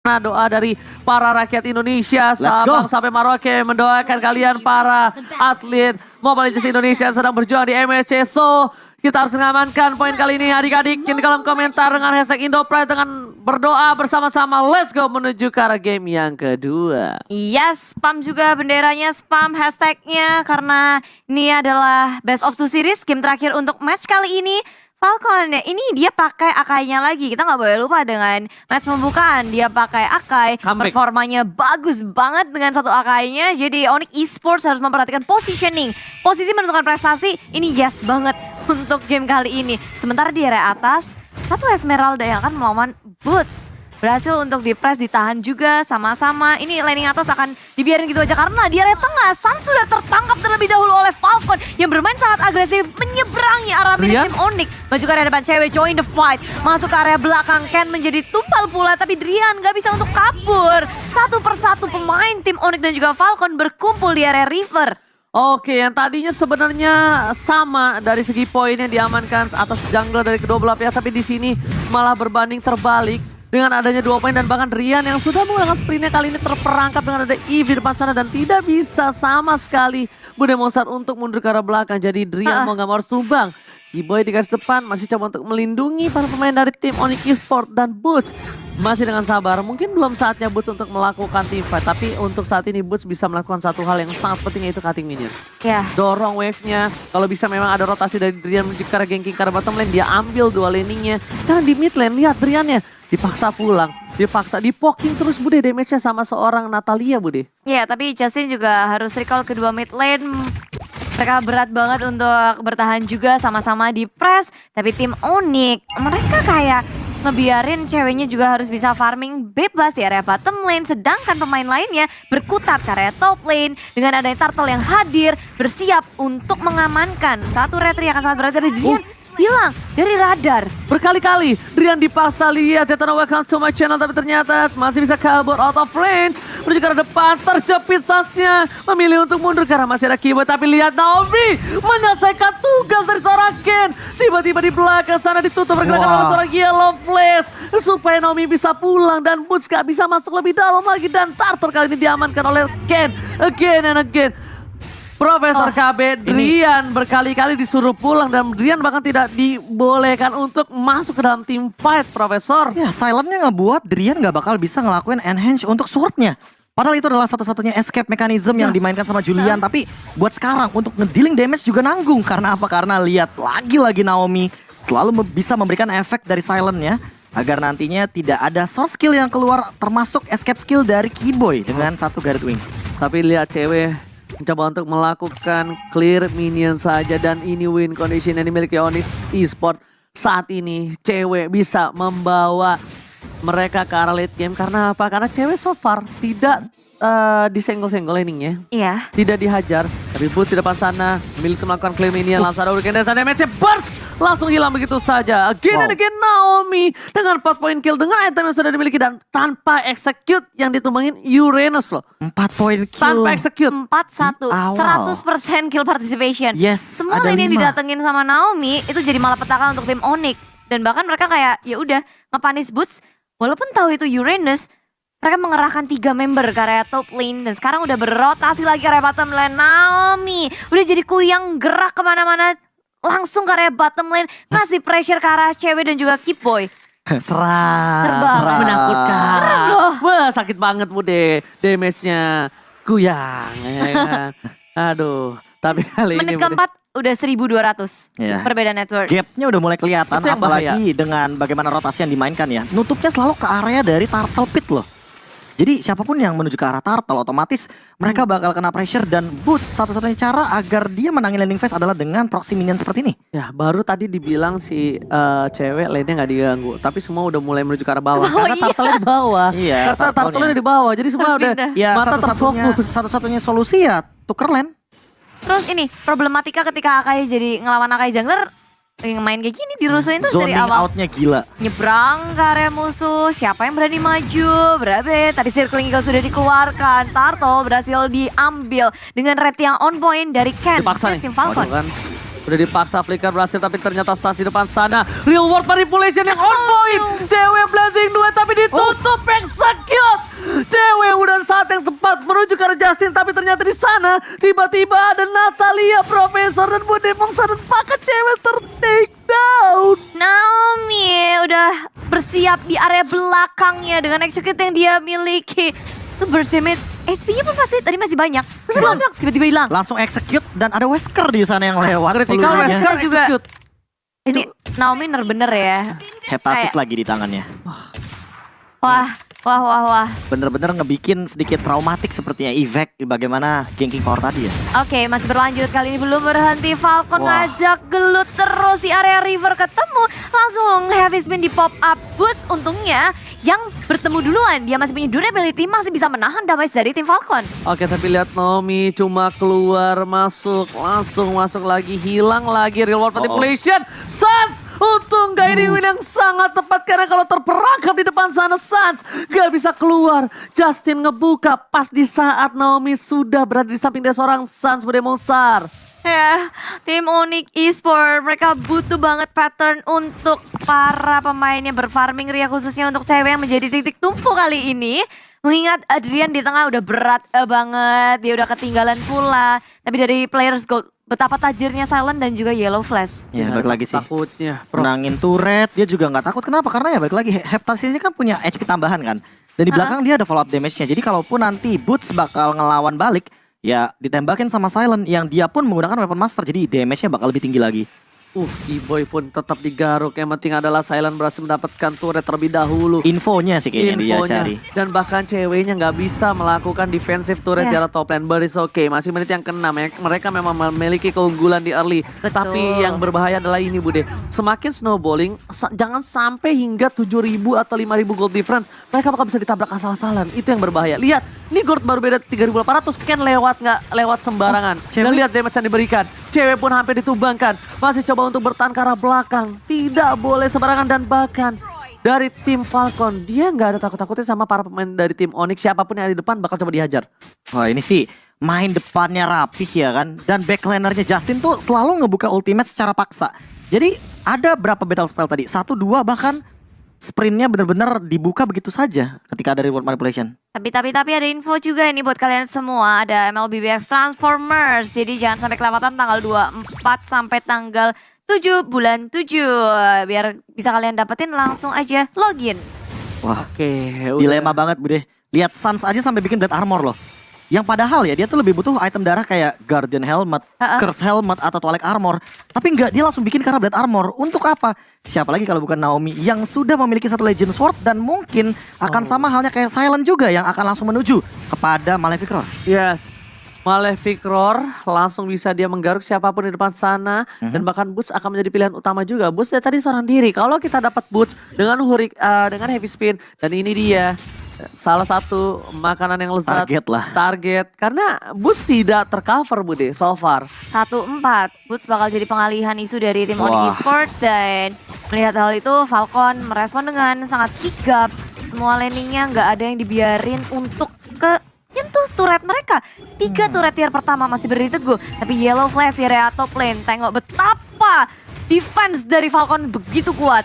Nah, doa dari para rakyat Indonesia, Sabang sampai Merauke mendoakan kalian para atlet Mobile Legends Indonesia yang sedang berjuang di MSC. So, kita harus mengamankan poin kali ini adik-adik. Di kolom komentar dengan hashtag IndoPride dengan berdoa bersama-sama. Let's go menuju ke arah game yang kedua. Yes, spam juga benderanya, spam hashtagnya karena ini adalah best of two series game terakhir untuk match kali ini. Falcon ya, ini dia pakai Akainya lagi. Kita nggak boleh lupa dengan match pembukaan. Dia pakai Akai, performanya bagus banget dengan satu Akainya. Jadi Onyx Esports harus memperhatikan positioning. Posisi menentukan prestasi, ini yes banget untuk game kali ini. Sementara di area atas, satu Esmeralda yang akan melawan Boots. Berhasil untuk di-press, ditahan juga sama-sama. Ini laning atas akan dibiarin gitu aja karena di area tengah Sun sudah tertangkap terlebih dahulu oleh Falcon yang bermain sangat agresif menyeberangi arah milik tim Onyx. Maju ke area depan, cewek join the fight. Masuk ke area belakang, Ken menjadi tumpal pula tapi Drian gak bisa untuk kabur. Satu persatu pemain tim Onyx dan juga Falcon berkumpul di area river. Oke, yang tadinya sebenarnya sama dari segi poinnya diamankan atas jungler dari kedua belah pihak, tapi di sini malah berbanding terbalik. Dengan adanya 2 poin dan bahkan Rian yang sudah menggunakan sprintnya kali ini terperangkap dengan ada Eve di depan sana dan tidak bisa sama sekali berdemonstrasi untuk mundur ke arah belakang. Jadi Rian mau gak mau harus tumbang. Kiboy di garis depan masih coba untuk melindungi para pemain dari tim Onyx Esports dan Boots. Masih dengan sabar, mungkin belum saatnya Boots untuk melakukan team fight. Tapi untuk saat ini Boots bisa melakukan satu hal yang sangat penting yaitu cutting minion. Dorong wave-nya, kalau bisa memang ada rotasi dari Drian menuju ke arah ganking ke arah bottom lane. Dia ambil 2 laningnya. Dan di mid lane, lihat Driannya dipaksa pulang, dipaksa, dipoking terus Bude damage-nya sama seorang Natalia Bude. Ya, tapi Justin juga harus recall kedua mid lane. Mereka berat banget untuk bertahan juga sama-sama di press. Tapi tim Onyx, mereka kayak ngebiarin ceweknya juga harus bisa farming bebas di area bottom lane. Sedangkan pemain lainnya berkutat ke area top lane. Dengan adanya Turtle yang hadir, bersiap untuk mengamankan. Satu retri akan sangat berat dari Drian. Hilang dari radar. Berkali-kali Drian dipaksa lihat ya, welcome to my channel, tapi ternyata masih bisa kabur out of range. Menuju ke arah depan, terjepit Sasnya. Memilih untuk mundur karena masih ada Kiboy, tapi lihat Naomi menyelesaikan tugas dari seorang Ken. Tiba-tiba di belakang sana ditutup pergerakan oleh seorang Yellow Flash. Supaya Naomi bisa pulang dan Boots gak bisa masuk lebih dalam lagi. Dan Turtle kali ini diamankan oleh Ken. Again and again. Profesor KB, Drian berkali-kali disuruh pulang dan Drian bahkan tidak dibolehkan untuk masuk ke dalam tim fight, Profesor. Ya, silentnya ngebuat Drian gak bakal bisa ngelakuin enhance untuk swordnya. Padahal itu adalah satu-satunya escape mechanism yang dimainkan sama Julian. Tapi buat sekarang untuk ngedealing damage juga nanggung. Karena apa? Karena lihat lagi-lagi Naomi selalu bisa memberikan efek dari silentnya. Agar nantinya tidak ada source skill yang keluar termasuk escape skill dari Kiboy dengan satu Garret Wing. Tapi lihat cewek mencoba untuk melakukan clear minion saja dan ini win condition yang dimiliki Onyx Esports. Saat ini cewek bisa membawa mereka ke arah late game karena apa? Karena cewek so far tidak disenggol-senggol laningnya. Iya. Tidak dihajar. Tapi Boots di depan sana memilih untuk melakukan clear minion. Langsung ada Hurricane dan damage burst. Langsung hilang begitu saja. Again and again Naomi dengan 4 point kill dengan item yang sudah dimiliki dan tanpa execute yang ditumbangin Uranus loh. 4 point kill. Tanpa execute. 4-1. 100% kill participation. Yes, semua ada lane yang 5. didatengin sama Naomi itu jadi malapetaka untuk tim Onyx. Dan bahkan mereka kayak ya udah ngepanis Boots. Walaupun tahu itu Uranus, mereka mengerahkan 3 member ke area top lane. Dan sekarang udah berrotasi lagi ke area bottom lane. Naomi udah jadi kuyang gerak kemana-mana. Langsung ke area bottom lane. Ngasih pressure ke arah cewek dan juga Kiboy. Serang, menakutkan. Serem loh. Wah, sakit banget Bude. Damage-nya kuyang. Ya kan? Aduh, tapi kali Menit ini keempat udah 1.200 perbedaan network. Gapnya udah mulai kelihatan, yang apalagi dengan bagaimana rotasi yang dimainkan ya. Nutupnya selalu ke area dari Turtle Pit loh. Jadi siapapun yang menuju ke arah Turtle otomatis mereka bakal kena pressure dan Boots satu-satunya cara agar dia menangin landing phase adalah dengan proxy minion seperti ini. Ya baru tadi dibilang si cewek lane-nya gak diganggu. Tapi semua udah mulai menuju ke arah bawah. Karena Turtle-nya di bawah. Iya, Karena Turtle-nya di bawah. Jadi semua udah ya, mata terfokus. Satu-satunya solusi ya tuker lane. Terus ini problematika ketika Akai jadi ngelawan Akai jungler. Yang main kayak gini dirusuhin terus dari Zoning awal. outnya gila. Nyebrang ke area musuh, siapa yang berani maju? Berapa? Tadi circling eagle sudah dikeluarkan. Turtle berhasil diambil dengan red yang on point dari Ken. Dipaksa nih. Tim Falcon. Waduh kan. Udah dipaksa flicker berhasil tapi ternyata Suns di depan sana. Real world manipulation yang on point. Cewek blazing 2 tapi ditutup execute. Cewek udah saat yang tepat menuju ke arah Justin tapi ternyata di sana tiba-tiba ada Natalia, Profesor dan Bude Mongsa dan pakai cewek ter-take down. Naomi udah bersiap di area belakangnya dengan execute yang dia miliki. Itu burst damage, HP-nya pun pasti tadi masih banyak. Masih banyak, tiba-tiba hilang. Langsung execute dan ada Wesker di sana yang lewat. Critical pelurunya. Wesker juga. execute. Ini Naomi bener-bener ya. Heptasis Kayak- lagi di tangannya. Wah. Bener-bener ngebikin sedikit traumatik sepertinya Ivek bagaimana ganking power tadi ya. Oke, masih berlanjut. Kali ini belum berhenti. Falcon Wah. ngajak gelut terus di area river ketemu. Langsung heavy spin di pop up boost. Untungnya yang bertemu duluan. Dia masih punya durability, masih bisa menahan damage dari tim Falcon. Oke, tapi lihat Naomi cuma keluar masuk, langsung masuk lagi, hilang lagi real world manipulation. Suns, untung guiding win yang sangat tepat karena kalau terperangkap di depan sana Suns gak bisa keluar. Justin ngebuka pas di saat Naomi sudah berada di samping dia seorang Suns Bude Monstar. Ya, tim Onyx Esports mereka butuh banget pattern untuk para pemainnya berfarming Ria khususnya untuk cewek yang menjadi titik tumpu kali ini. Mengingat Adrian di tengah udah berat banget, dia udah ketinggalan pula. Tapi dari players gold betapa tajirnya Silent dan juga Yellow Flash. Ya balik lagi sih. Takutnya. Bro. Menangin turret, dia juga nggak takut. Kenapa? Karena ya balik lagi Heptasis ini kan punya HP tambahan kan. Dan di belakang dia ada follow up damage-nya. Jadi kalaupun nanti Boots bakal ngelawan balik, ya ditembakin sama Silent yang dia pun menggunakan weapon master. Jadi damage-nya bakal lebih tinggi lagi. E-boy pun tetap digaruk. Yang penting adalah Silent berhasil mendapatkan turret terlebih dahulu. Infonya sih kayaknya dia cari. Dan bahkan ceweknya nggak bisa melakukan defensive turret di Ya. arah top lane. But it's okay, masih menit yang ke-6 ya. Mereka memang memiliki keunggulan di early. Betul. Tapi yang berbahaya adalah ini Bude. Semakin snowballing, jangan sampai hingga 7.000 atau 5.000 gold difference. Mereka bakal bisa ditabrak asal-asalan. Itu yang berbahaya. Lihat, ini gold baru beda 3.800. Ken lewat nggak lewat sembarangan. cewek. Dan lihat damage yang diberikan. Cewek pun hampir ditumbangkan. Masih coba untuk bertahan ke arah belakang. Tidak boleh sembarangan dan bahkan dari tim Falcon, dia nggak ada takut-takutnya sama para pemain dari tim Onyx. Siapapun yang ada di depan bakal coba dihajar. Wah ini sih main depannya rapih ya kan. Dan backlanernya Justin tuh selalu ngebuka ultimate secara paksa. Jadi ada berapa battle spell tadi? 1, 2 bahkan sprintnya bener-bener dibuka begitu saja ketika ada reward manipulation. Tapi ada info juga ini buat kalian semua. Ada MLBBX Transformers. Jadi jangan sampai kelewatan tanggal 24 sampai tanggal 7 bulan 7. Biar bisa kalian dapetin langsung aja login. Wah Oke, dilema banget Bude. Lihat Suns aja sampai bikin Death Armor loh. Yang padahal ya dia tuh lebih butuh item darah kayak Guardian Helmet, Curse Helmet atau Twilight Armor. Tapi enggak, dia langsung bikin karena Blade Armor. Untuk apa? Siapa lagi kalau bukan Naomi yang sudah memiliki satu Legend Sword dan mungkin akan sama halnya kayak Silent juga yang akan langsung menuju kepada Malefic Roar. Yes. Malefic Roar langsung bisa dia menggaruk siapapun di depan sana dan bahkan Boots akan menjadi pilihan utama juga. Boots dari tadi seorang diri. Kalau kita dapat Boots dengan dengan heavy spin dan ini dia salah satu makanan yang lezat. Target lah. Target karena Boots tidak tercover Bude so far. 1-4. Boots bakal jadi pengalihan isu dari tim Wah. Onyx Esports dan melihat hal itu Falcon merespon dengan sangat sigap. Semua landingnya nggak ada yang dibiarin untuk ke nyentuh turret mereka. 3 turret tier pertama masih berdiri teguh. Tapi Yellow Flash di area top lane. Tengok betapa defense dari Falcon begitu kuat.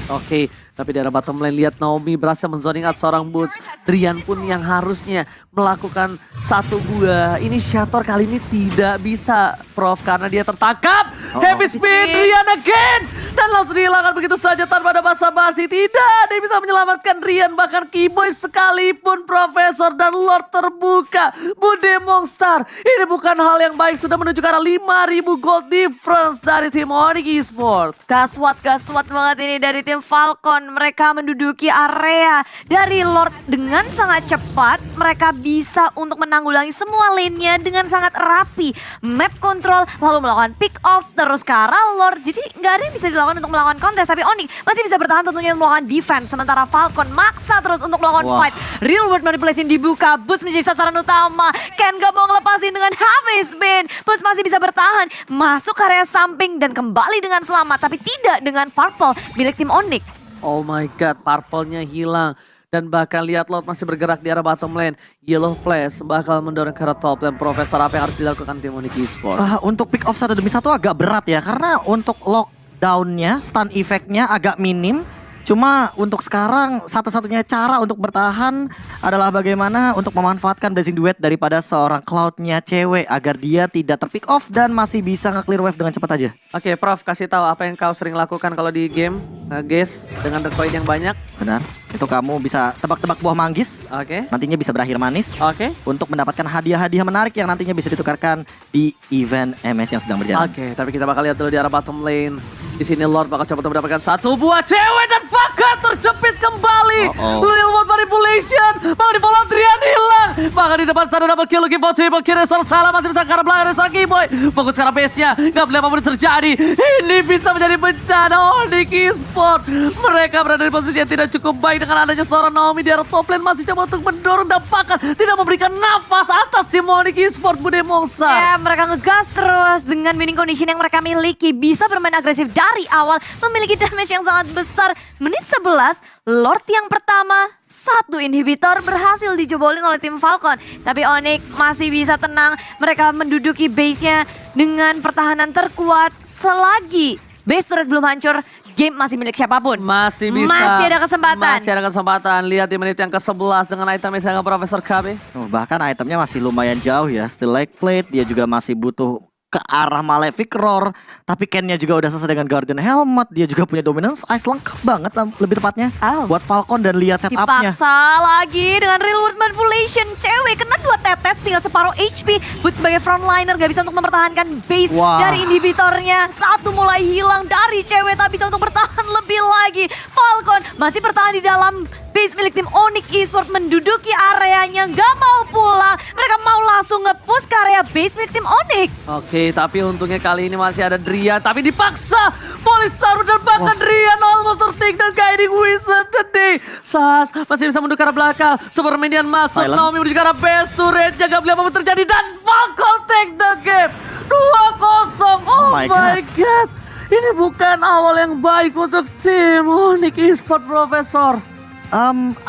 Oke, tapi dari bottom lane lihat Naomi berhasil menzoning out seorang Boots. Drian pun yang harusnya melakukan satu buah inisiator kali ini tidak bisa Prof karena dia tertangkap. Heavy spin Drian again dan langsung dihilangkan begitu saja tanpa ada basa-basi. Tidak ada yang bisa menyelamatkan Drian, bahkan Keyboy sekalipun Profesor dan Lord terbuka. Bude Monstar, ini bukan hal yang baik, sudah menuju ke arah 5.000 gold difference dari tim Onyx Esports. Gaswat banget ini dari tim Falcon. Mereka menduduki area dari Lord dengan sangat cepat. Mereka bisa untuk menanggulangi semua lane-nya dengan sangat rapi. Map control, lalu melakukan pick off, terus ke arah Lord. Jadi nggak ada yang bisa dilakukan untuk melakuan kontes. Tapi Onyx masih bisa bertahan tentunya untuk melakukan defense. Sementara Falcon maksa terus untuk melakukan fight. Real world manipulation dibuka. Boots menjadi sasaran utama. Ken gak mau ngelepasin dengan heavy spin. Boots masih bisa bertahan. Masuk ke area samping dan kembali dengan selamat. Tapi tidak dengan purple milik tim Onyx. Oh my god, purple-nya hilang. Dan bahkan lihat Lord masih bergerak di arah bottom lane. Yellow Flash bakal mendorong ke arah top lane. Profesor, apa yang harus dilakukan tim Onyx Esports? Untuk pick off 1 demi 1 agak berat ya. Karena untuk lockdownnya, stun effect-nya agak minim. Cuma untuk sekarang satu-satunya cara untuk bertahan adalah bagaimana untuk memanfaatkan Blazing Duet daripada seorang Cloud-nya cewek. Agar dia tidak terpick off dan masih bisa nge-clear wave dengan cepat aja. Oke, Prof, kasih tahu apa yang kau sering lakukan kalau di game nge-guess dengan koin yang banyak. Benar. Itu kamu bisa tebak-tebak buah manggis. Oke. Nantinya bisa berakhir manis. Oke. Untuk mendapatkan hadiah-hadiah menarik yang nantinya bisa ditukarkan di event MS yang sedang berjalan. Oke, tapi kita bakal lihat dulu di arah bottom lane. Di sini Lord bakal coba untuk mendapatkan satu buah cewek dan bakal terjepit kembali. Real world manipulation. Bakal di follow Adrian hilang. Bakal di depan sana double kill looking for triple kill. Salah masih bisa ke arah belakang seorang Keyboy. Fokus ke arah base-nya. Gak boleh apapun terjadi. Ini bisa menjadi bencana Onyx Esports. Mereka berada di posisi yang tidak cukup baik dengan adanya seorang Naomi di arah top lane. Masih coba untuk mendorong dan bahkan tidak memberikan nafas atas tim Onyx Esports. Bude Mongsar. Ya, mereka ngegas terus dengan winning condition yang mereka miliki. Bisa bermain agresif dari awal, memiliki damage yang sangat besar. Menit 11, Lord yang pertama, 1 inhibitor berhasil dijebolin oleh tim Falcon. Tapi Onyx masih bisa tenang. Mereka menduduki base-nya dengan pertahanan terkuat. Selagi base turret belum hancur, game masih milik siapapun. Masih bisa. Masih ada kesempatan. Masih ada kesempatan. Lihat di menit yang ke-11 dengan item yang sangat Profesor KB. Bahkan itemnya masih lumayan jauh ya. Still like plate, dia juga masih butuh ke arah Malefic Roar. Tapi Ken-nya juga udah selesai dengan Guardian Helmet. Dia juga punya Dominance Ice, lengkap banget lebih tepatnya. Oh. Buat Falcon dan lihat setupnya. Dipaksa lagi dengan real world manipulation. Cewek kena 2 tetes, tinggal separuh HP. But sebagai frontliner gak bisa untuk mempertahankan base dari inhibitornya. Satu mulai hilang dari cewek, tak bisa untuk bertahan lebih lagi. Falcon masih bertahan di dalam base milik tim Onyx Esports, menduduki areanya, gak mau pulang. Mereka mau langsung nge-push ke area base milik tim Onyx. Oke, tapi untungnya kali ini masih ada Drian. Tapi dipaksa. Volley Star dan bahkan Drian almost tertik dan guiding Wizard today. Sas masih bisa mundur ke arah belakang. Superminion masuk. Silent. Naomi menuju ke arah base turret. Jaga beli apa terjadi. Dan Falcon take the game. 2-0. Oh my God. Ini bukan awal yang baik untuk tim Onyx Esports, Profesor.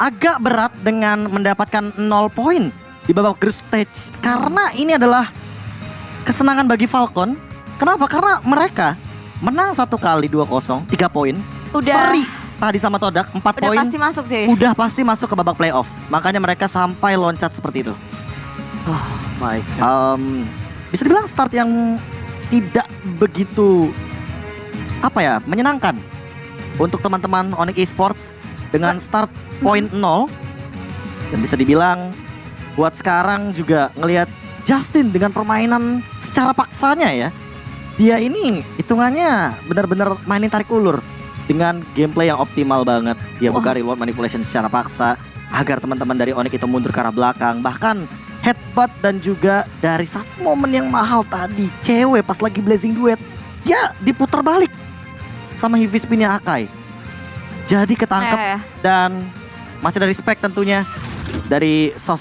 Agak berat dengan mendapatkan 0 poin di babak group stage. Karena ini adalah kesenangan bagi Falcon. Kenapa? Karena mereka menang 1 kali 2-0, 3 poin. Udah. Seri tadi sama Todak 4 Udah poin. pasti masuk sih. Udah pasti masuk ke babak playoff. Makanya mereka sampai loncat seperti itu. Oh my God. Bisa dibilang start yang tidak begitu menyenangkan untuk teman-teman Onyx Esports dengan start point 0. Dan bisa dibilang buat sekarang juga ngelihat Justin dengan permainan secara paksanya ya. Dia ini hitungannya benar-benar mainin tarik ulur dengan gameplay yang optimal banget. Dia buka reward manipulation secara paksa agar teman-teman dari Onyx itu mundur ke arah belakang. Bahkan headbutt dan juga dari satu momen yang mahal tadi, cewek pas lagi Blazing Duet, dia diputar balik sama heavy spinnya Akai. Jadi ketangkep dan masih ada respect tentunya dari sosok